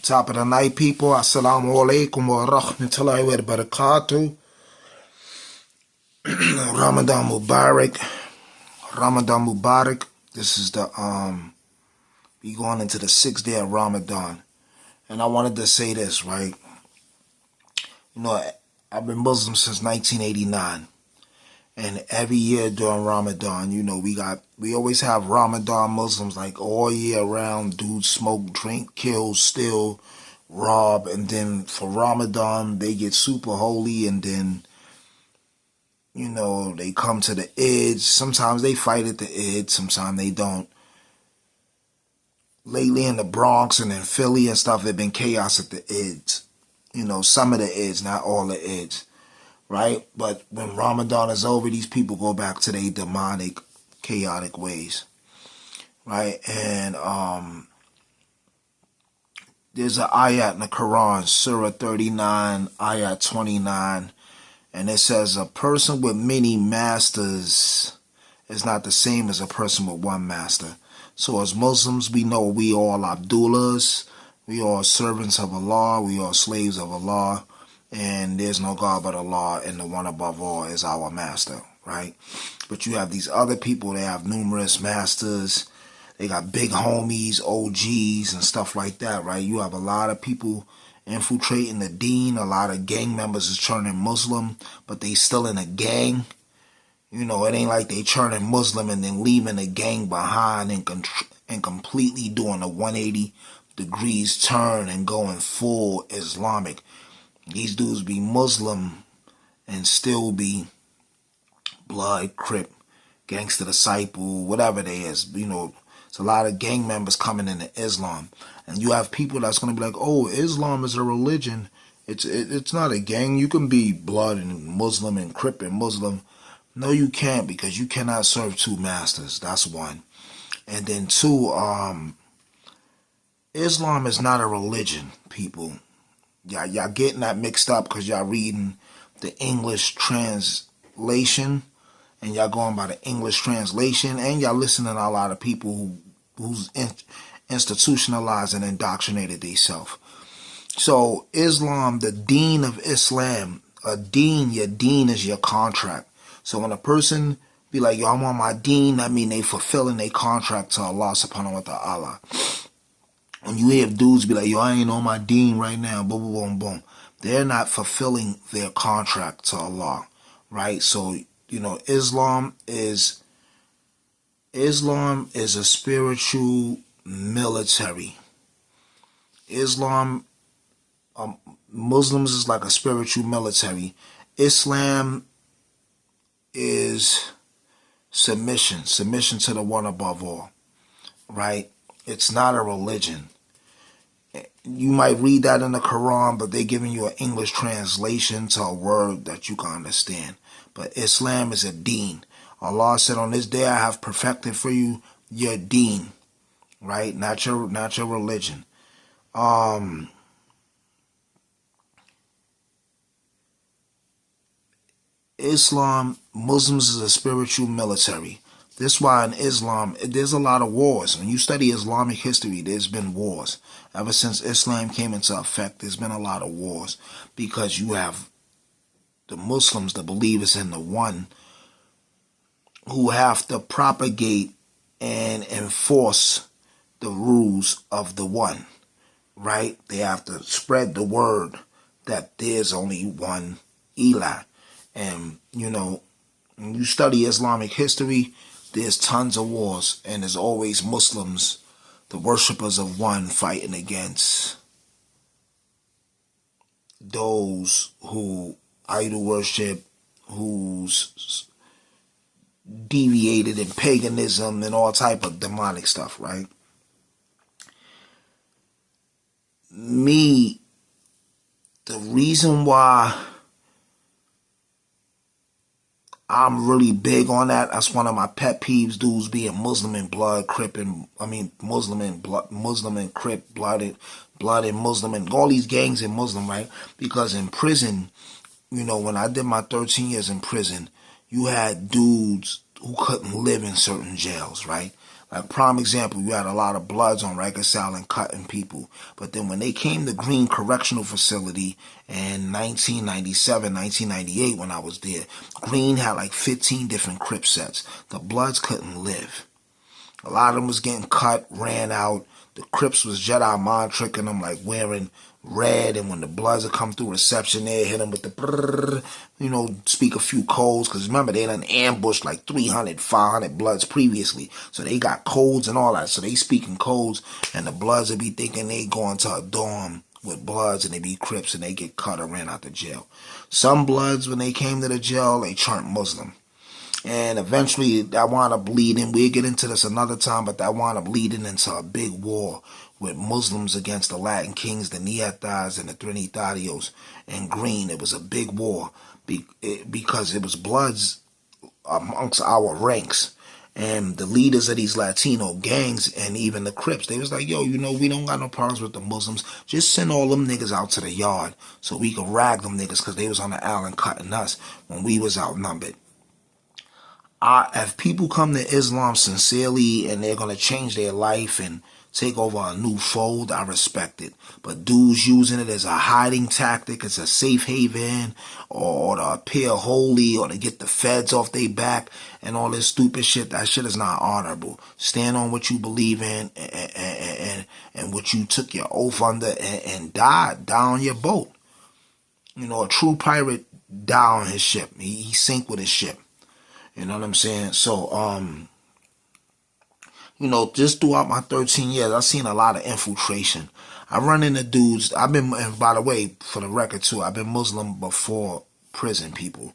Top of the night, people. Assalamu alaikum wa rahmatullahi wa barakatuh. Ramadan Mubarak. Ramadan Mubarak. This is we going into the 6th day of Ramadan. And I wanted to say this, right? You know, I've been Muslim since 1989. And every year during Ramadan, you know, we always have Ramadan Muslims like all year round. Dudes smoke, drink, kill, steal, rob. And then for Ramadan, they get super holy. And then, you know, they come to the Eid. Sometimes they fight at the Eid. Sometimes they don't. Lately in the Bronx and in Philly and stuff, there's been chaos at the Eids. You know, some of the Eids, not all the Eids. Right? But when Ramadan is over, these people go back to their demonic, chaotic ways. Right? And there's an ayat in the Quran, Surah 39, ayat 29, and it says, a person with many masters is not the same as a person with one master. So as Muslims, we know we all Abdullahs, we all servants of Allah, we all slaves of Allah. And there's no God but Allah, and the one above all is our master, right? But you have these other people, they have numerous masters. They got big homies, OGs, and stuff like that, right? You have a lot of people infiltrating the deen. A lot of gang members is turning Muslim, but they still in a gang. You know, it ain't like they turning Muslim and then leaving the gang behind and completely doing a 180 degrees turn and going full Islamic. These dudes be Muslim and still be Blood, Crip, Gangster Disciple, whatever they is. You know, it's a lot of gang members coming into Islam. And you have people that's going to be like, oh, Islam is a religion. It's not a gang. You can be Blood and Muslim and Crip and Muslim. No, you can't, because you cannot serve two masters. That's one. And then two, Islam is not a religion, people. Y'all getting that mixed up because y'all reading the English translation and y'all going by the English translation, and y'all listening to a lot of people who's institutionalized and indoctrinated themselves. So Islam, the deen of Islam, your deen is your contract. So when a person be like, yo, I'm on my deen, that mean they fulfilling their contract to Allah subhanahu wa ta'ala. When you hear dudes be like, yo, I ain't on my deen right now, boom, boom, boom, boom. They're not fulfilling their contract to Allah, right? So, you know, Islam is a spiritual military. Islam, Muslims is like a spiritual military. Islam is submission to the one above all, right? It's not a religion. You might read that in the Quran, but they're giving you an English translation to a word that you can understand. But Islam is a deen. Allah said, on this day I have perfected for you your deen, right? Not your religion. Islam, Muslims is a spiritual military. That's why in Islam, there's a lot of wars. When you study Islamic history, there's been wars. Ever since Islam came into effect, there's been a lot of wars. Because you have the Muslims, the believers in the one, who have to propagate and enforce the rules of the one, right? They have to spread the word that there's only one Ilah. And, you know, when you study Islamic history, there's tons of wars, and there's always Muslims, the worshippers of one, fighting against those who idol worship, who's deviated in paganism and all type of demonic stuff, right? The reason why I'm really big on that. That's one of my pet peeves, dudes being Muslim and Blood, Crip, and Muslim and Crip, Blood and Muslim, and all these gangs in Muslim, right? Because in prison, you know, when I did my 13 years in prison, you had dudes who couldn't live in certain jails, right? Like prime example, you had a lot of Bloods on reconciling, cutting people. But then when they came to Green Correctional Facility in 1997, 1998, when I was there, Green had like 15 different Crip sets. The Bloods couldn't live. A lot of them was getting cut, ran out. The Crips was Jedi mind tricking them, like wearing red, and when the Bloods would come through reception, they hit them with the brrr, speak a few codes, because remember, they done ambushed like 300, 500 Bloods previously, so they got codes and all that, so they speaking codes, and the Bloods would be thinking they going to a dorm with Bloods, and they be Crips, and they get cut or ran out the jail. Some Bloods, when they came to the jail, they turned Muslim. And eventually that wound up leading, we'll get into this another time, but that wound up leading into a big war with Muslims against the Latin Kings, the Nietas and the Trinitarios and Green. It was a big war because it was Bloods amongst our ranks. And the leaders of these Latino gangs and even the Crips, they was like, yo, we don't got no problems with the Muslims. Just send all them niggas out to the yard so we can rag them niggas, because they was on the island cutting us when we was outnumbered. If people come to Islam sincerely and they're going to change their life and take over a new fold, I respect it. But dudes using it as a hiding tactic, as a safe haven, or to appear holy, or to get the feds off their back, and all this stupid shit, that shit is not honorable. Stand on what you believe in and what you took your oath under, and die on your boat. A true pirate die on his ship. He sink with his ship. You know what I'm saying? So, just throughout my 13 years, I've seen a lot of infiltration. I run into dudes. And by the way, for the record too, I've been Muslim before prison, people.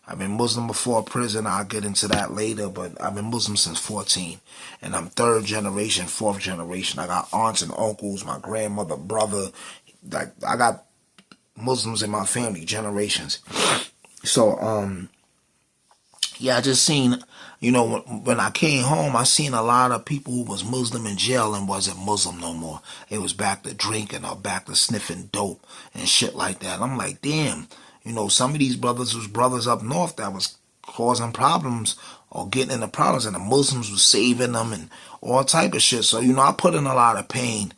I've been Muslim before prison. I'll get into that later, but I've been Muslim since 14. And I'm third generation, fourth generation. I got aunts and uncles, my grandmother, brother. I got Muslims in my family, generations. So, yeah, I just seen, when I came home, I seen a lot of people who was Muslim in jail and wasn't Muslim no more. They was back to drinking or back to sniffing dope and shit like that. I'm like, damn, some of these brothers was brothers up north that was causing problems or getting into problems, and the Muslims was saving them and all type of shit. So, I put in a lot of pain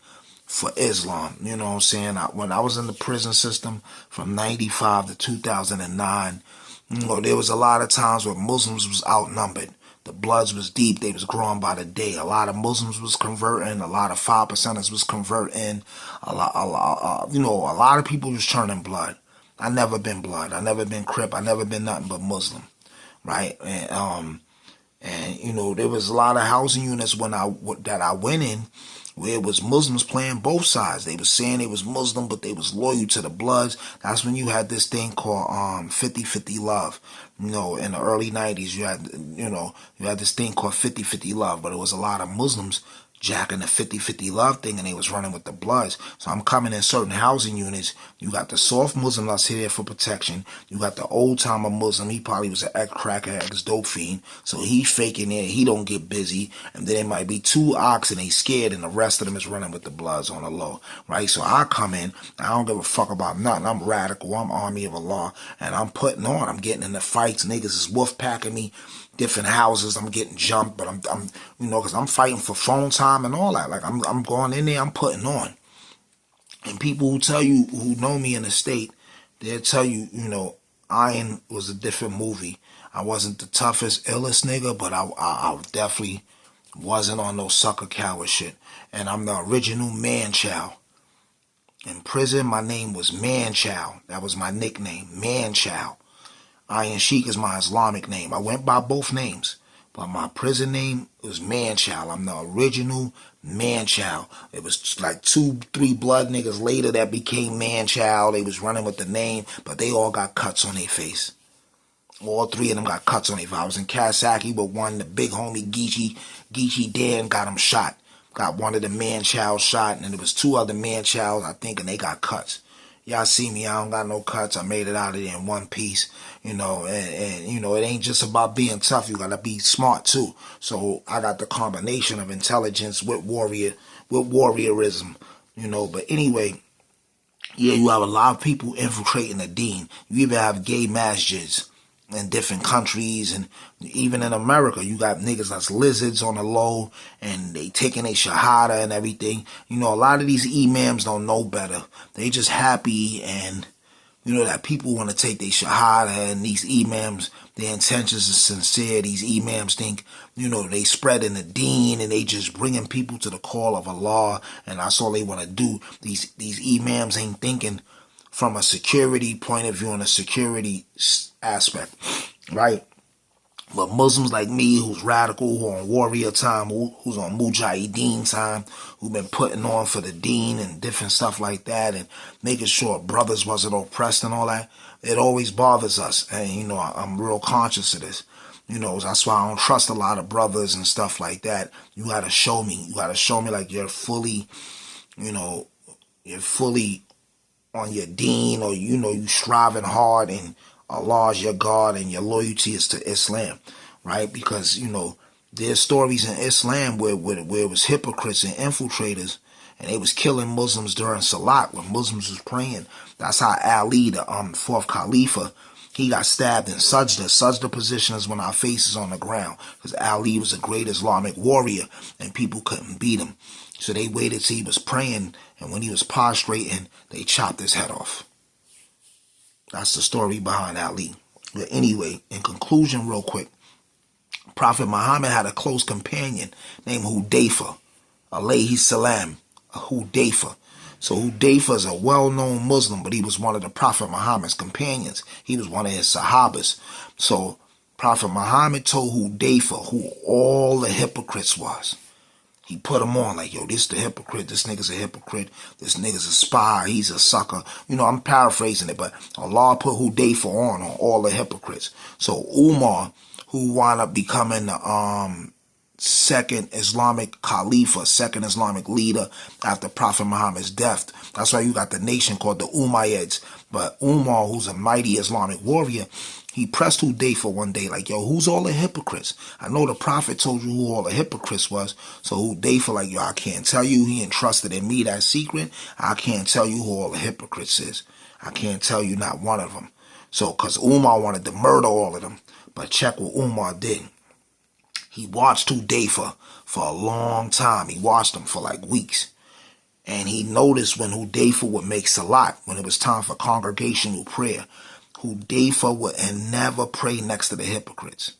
for Islam. You know what I'm saying? When I was in the prison system from 95 to 2009, there was a lot of times where Muslims was outnumbered. The Bloods was deep. They was growing by the day. A lot of Muslims was converting. A lot of 5%ers was converting. A lot of people was turning Blood. I never been Blood. I never been Crip. I never been nothing but Muslim, right? And there was a lot of housing units that I went in, where it was Muslims playing both sides. They was saying they was Muslim, but they was loyal to the Bloods. That's when you had this thing called 50-50 love. In the early 90s, you had this thing called 50-50 love, but it was a lot of Muslims jacking the 50-50 love thing, and they was running with the Bloods. So I'm coming in certain housing units. You got the soft Muslim that's here for protection. You got the old timer Muslim. He probably was an ex-cracker, ex-dope fiend. So he faking it. He don't get busy. And then there might be two ox and they scared, and the rest of them is running with the Bloods on the low, right? So I come in. I don't give a fuck about nothing. I'm radical. I'm Army of Allah. And I'm putting on. I'm getting into fights. Niggas is wolf packing me. Different houses, I'm getting jumped, but I'm because I'm fighting for phone time and all that. Like I'm going in there, I'm putting on. And people who tell you, who know me in the state, they'll tell you, Iron was a different movie. I wasn't the toughest, illest nigga, but I definitely wasn't on no sucker coward shit. And I'm the original man-child. In prison, my name was Man-Child. That was my nickname, Man-Child. Iron Sheik is my Islamic name. I went by both names, but my prison name was Man-Child. I'm the original Man-Child. It was like 2-3 Blood niggas later that became Man-Child. They was running with the name, but they all got cuts on their face. All three of them got cuts on their face. I was in Kasaki with one, the big homie Geechee Dan got him shot. Got one of the Man-Child shot, and there was 2 other Man-Childs, I think, and they got cuts. Y'all see me, I don't got no cuts. I made it out of there in one piece, and it ain't just about being tough. You gotta be smart too. So I got the combination of intelligence with warriorism, But anyway, yeah, you have a lot of people infiltrating the deen. You even have gay masjids. in different countries, and even in America, you got niggas that's lizards on the low, and they taking a shahada and everything. You know, a lot of these imams don't know better. They just happy, and you know that people want to take their shahada, and these imams, their intentions are sincere. These imams think, you know, they spreading the deen, and they just bringing people to the call of Allah, and that's all they want to do. These imams ain't thinking from a security point of view and a security aspect, right? But Muslims like me, who's radical, who on warrior time, who's on mujahideen time, who've been putting on for the deen and different stuff like that, and making sure brothers wasn't oppressed and all that, it always bothers us. And, you know, I'm real conscious of this. You know, that's why I don't trust a lot of brothers and stuff like that. You got to show me. You got to show me like you're fully, you know, you're fully on your deen, or you know you striving hard and Allah is your God and your loyalty is to Islam, right? Because you know there's stories in Islam where it was hypocrites and infiltrators, and they was killing Muslims during Salat when Muslims was praying. That's how Ali, the fourth Khalifa, he got stabbed in Sajda. Sajda position is when our face is on the ground, because Ali was a great Islamic warrior and people couldn't beat him. So they waited till he was praying, and when he was prostrating, they chopped his head off. That's the story behind Ali. But anyway, in conclusion, real quick, Prophet Muhammad had a close companion named Hudayfa, alayhi salam, Hudayfa. So Hudayfa is a well-known Muslim, but he was one of the Prophet Muhammad's companions. He was one of his sahabas. So Prophet Muhammad told Hudayfa who all the hypocrites was. He put him on like, yo, this the hypocrite. This nigga's a hypocrite. This nigga's a spy. He's a sucker. You know, I'm paraphrasing it, but Allah put Hudayfa on all the hypocrites. So Umar, who wound up becoming the second Islamic Khalifa, second Islamic leader after Prophet Muhammad's death. That's why you got the nation called the Umayyads. But Umar, who's a mighty Islamic warrior, he pressed Hudayfa one day like, yo, who's all the hypocrites? I know the Prophet told you who all the hypocrites was. So Hudayfa like, yo, I can't tell you. He entrusted in me that secret. I can't tell you who all the hypocrites is. I can't tell you not one of them. So, because Umar wanted to murder all of them. But check what Umar did. He watched Hudayfa for a long time. He watched him for like weeks. And he noticed when Hudayfa would make salat, when it was time for congregational prayer, Hudayfa would never pray next to the hypocrites.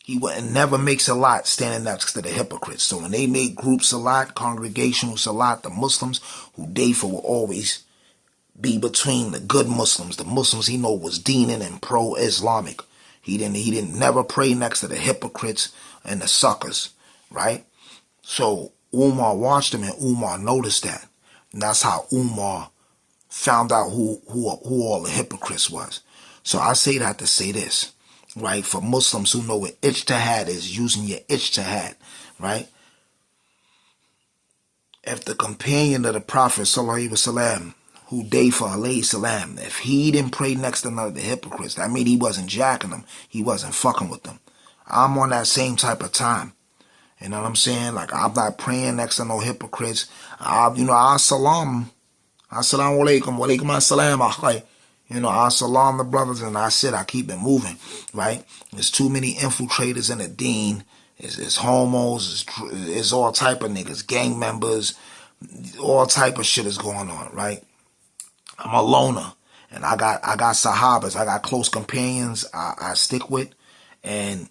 He would never make salat standing next to the hypocrites. So when they made group salat, congregational salat, the Muslims, Hudayfa would always be between the good Muslims, the Muslims he know was deening and pro-Islamic. He didn't never pray next to the hypocrites and the suckers, right? So Umar watched him, and Umar noticed that. And that's how Umar found out who all the hypocrites was. So I say that to say this, right? For Muslims who know what ijtihad is, using your ijtihad, right? If the companion of the Prophet, sallallahu alaihi wasallam, Hudayfa alayhi salam, if he didn't pray next to none of the hypocrites, that mean he wasn't jacking them. He wasn't fucking with them. I'm on that same type of time. You know what I'm saying? Like, I'm not praying next to no hypocrites. I salam. Assalamu alaikum. Wa alaikum assalam. You know, I salam the brothers, and I keep it moving, right? There's too many infiltrators in the deen. It's homos. It's all type of niggas, gang members. All type of shit is going on, right? I'm a loner, and I got sahabas. I got close companions I stick with, and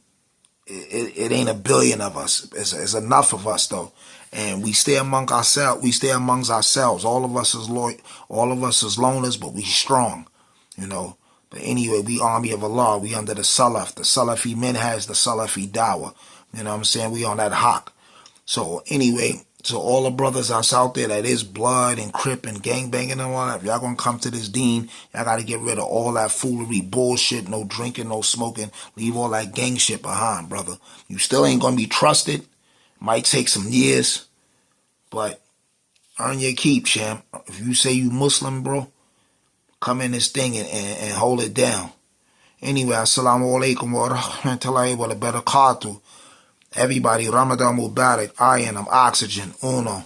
it ain't a billion of us. It's enough of us though, and we stay among ourselves. We stay amongst ourselves. All of us is loyal. All of us is loners, but we strong, you know. But anyway, we army of Allah. We under the Salaf. The Salafi minhaj, the Salafi dawah. You know what I'm saying? We on that hawk. So anyway. So all the brothers that's out there that is blood and crip and gangbanging and all that, if y'all gonna come to this deen, y'all gotta get rid of all that foolery, bullshit, no drinking, no smoking. Leave all that gang shit behind, brother. You still ain't gonna be trusted. Might take some years, but earn your keep, champ. If you say you Muslim, bro, come in this thing and hold it down. Anyway, assalamu alaikum wa rahmatullahi wa barakatuh. Everybody, Ramadan Mubarak. I am Oxygen. Uno.